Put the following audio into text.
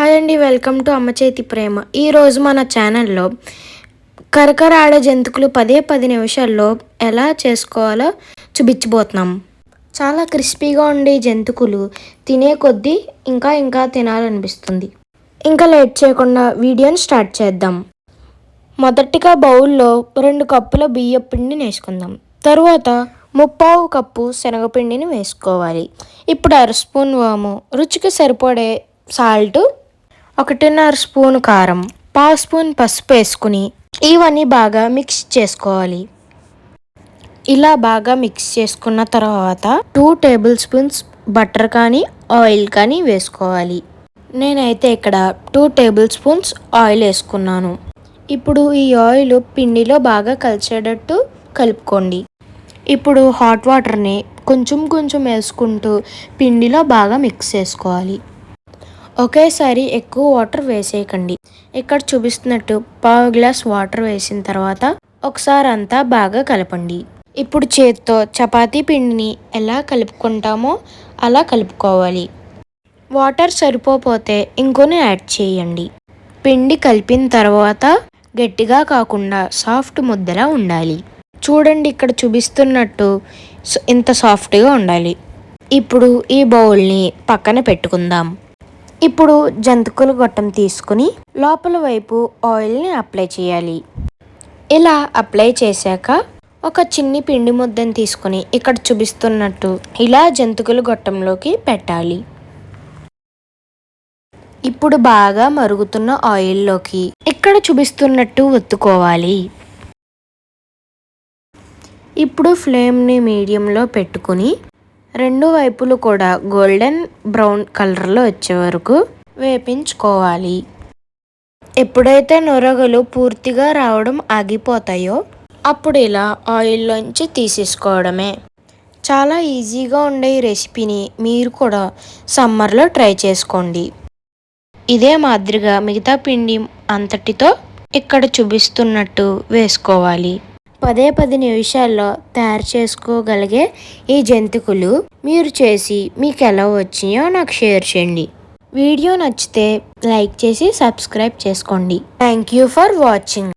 Hi అండి, welcome to అమ్మ చేతి ప్రేమ. ఈరోజు మన ఛానల్లో కరకరాడే జంతుకులు 10 నిమిషాల్లో ఎలా చేసుకోవాలో చూపించబోతున్నాం. చాలా క్రిస్పీగా ఉండే జంతుకులు తినే కొద్దీ ఇంకా తినాలనిపిస్తుంది. ఇంకా లేట్ చేయకుండా వీడియోని స్టార్ట్ చేద్దాం. మొదటిగా బౌల్లో 2 కప్పుల బియ్యం పిండిని వేసుకుందాం. తరువాత 3/4 కప్పు శనగపిండిని వేసుకోవాలి. ఇప్పుడు 1/2 స్పూన్ వాము, రుచికి సరిపడే సాల్ట్, 1.5 స్పూన్ కారం, 1/2 స్పూన్ పసుపు వేసుకుని ఇవన్నీ బాగా మిక్స్ చేసుకోవాలి. ఇలా బాగా మిక్స్ చేసుకున్న తర్వాత 2 టేబుల్ స్పూన్స్ బటర్ కానీ ఆయిల్ కానీ వేసుకోవాలి. నేనైతే ఇక్కడ 2 టేబుల్ స్పూన్స్ ఆయిల్ వేసుకున్నాను. ఇప్పుడు ఈ ఆయిల్ పిండిలో బాగా కలిసేటట్టు కలుపుకోండి. ఇప్పుడు హాట్ వాటర్ని కొంచెం వేసుకుంటూ పిండిలో బాగా మిక్స్ చేసుకోవాలి. ఒకేసారి ఎక్కువ వాటర్ వేసేయకండి. ఇక్కడ చూపిస్తున్నట్టు 1/2 గ్లాస్ వాటర్ వేసిన తర్వాత ఒకసారి అంతా బాగా కలపండి. ఇప్పుడు చేత్తో చపాతీ పిండిని ఎలా కలుపుకుంటామో అలా కలుపుకోవాలి. వాటర్ సరిపోతే ఇంకొన్ని యాడ్ చేయండి. పిండి కలిపిన తర్వాత గట్టిగా కాకుండా సాఫ్ట్ ముద్దలా ఉండాలి. చూడండి, ఇక్కడ చూపిస్తున్నట్టు ఇంత సాఫ్ట్గా ఉండాలి. ఇప్పుడు ఈ బౌల్ని పక్కన పెట్టుకుందాం. ఇప్పుడు జంతికల గొట్టం తీసుకుని లోపల వైపు ఆయిల్ని అప్లై చేయాలి. ఇలా అప్లై చేశాక ఒక చిన్ని పిండి ముద్దను తీసుకుని ఇక్కడ చూపిస్తున్నట్టు ఇలా జంతికల గొట్టంలోకి పెట్టాలి. ఇప్పుడు బాగా మరుగుతున్న ఆయిల్లోకి ఇక్కడ చూపిస్తున్నట్టు ఒత్తుకోవాలి. ఇప్పుడు ఫ్లేమ్ని మీడియంలో పెట్టుకుని 2 వైపులు కూడా గోల్డెన్ బ్రౌన్ కలర్లో వచ్చే వరకు వేపించుకోవాలి. ఎప్పుడైతే నొరగలు పూర్తిగా రావడం ఆగిపోతాయో అప్పుడు ఇలా ఆయిల్లోంచి తీసేసుకోవడమే. చాలా ఈజీగా ఉండే ఈ రెసిపీని మీరు కూడా సమ్మర్లో ట్రై చేసుకోండి. ఇదే మాదిరిగా మిగతా పిండి అంతటితో ఇక్కడ చూపిస్తున్నట్టు వేసుకోవాలి. 10 నిమిషాల్లో తయారు చేసుకోగలిగే ఈ జంతికలు మీరు చేసి మీకు ఎలా వచ్చినాయో నాకు షేర్ చేయండి. వీడియో నచ్చితే లైక్ చేసి సబ్స్క్రైబ్ చేసుకోండి. Thank you for watching.